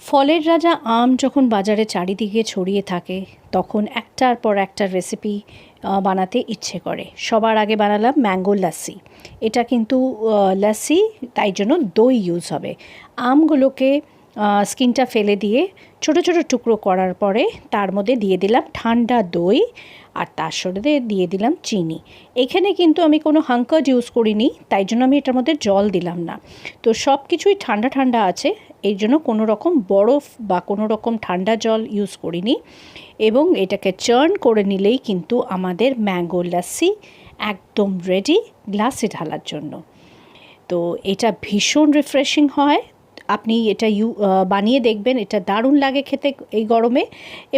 ফলের রাজা আম যখন বাজারে চারিদিকে ছড়িয়ে থাকে তখন একটার পর একটা রেসিপি বানাতে ইচ্ছে করে। সবার আগে বানালাম ম্যাঙ্গো লাসি। এটা কিন্তু লাসি, তাই জন্য দই ইউজ হবে। আমগুলোকে স্কিনটা ফেলে দিয়ে ছোট ছোট টুকরো করার পরে তার মধ্যে দিয়ে দিলাম ঠান্ডা দই, আর তার সাথে দিয়ে দিলাম চিনি। এখানে কিন্তু আমি কোনো হাঙ্কার্ড ইউজ করিনি, তাই জন্য আমি এটার মধ্যে জল দিলাম না। তো সব কিছুই ঠান্ডা ঠান্ডা আছে, এই জন্য কোনো রকম বরফ বা কোনো রকম ঠান্ডা জল ইউজ করিনি। এবং এটাকে চার্ন করে নিলেই কিন্তু আমাদের ম্যাঙ্গো লাসি একদম রেডি গ্লাসে ঢালার জন্য। তো এটা ভীষণ রিফ্রেশিং হয়। আপনি এটা বানিয়ে দেখবেন, এটা দারুণ লাগে খেতে এই গরমে।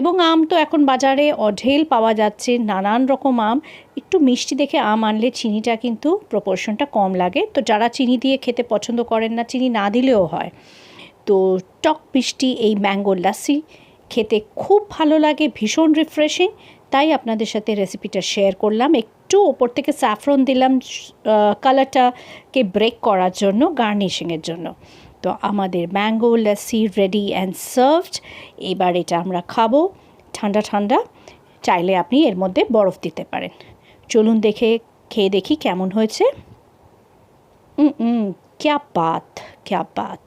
এবং আম তো এখন বাজারে অঢেল পাওয়া যাচ্ছে, নানান রকম আম। একটু মিষ্টি দেখে আম আনলে চিনিটা কিন্তু প্রপোর্শনটা কম লাগে। তো যারা চিনি দিয়ে খেতে পছন্দ করেন না, চিনি না দিলেও হয়। তো টক মিষ্টি এই ম্যাঙ্গো লাসি খেতে খুব ভালো লাগে, ভীষণ রিফ্রেশিং। তাই আপনাদের সাথে রেসিপিটা শেয়ার করলাম। একটু ওপর থেকে স্যাফরন দিলাম কালারটাকে ব্রেক করার জন্য, গার্নিশিংয়ের জন্য। তো আমাদের mango lassi ready and served. এবার এটা আমরা খাবো ঠান্ডা ঠান্ডা। চাইলে আপনি এর মধ্যে বরফ দিতে পারেন। চলুন খেয়ে দেখি কেমন হয়েছে। ক্যা বাত, ক্যা বাত।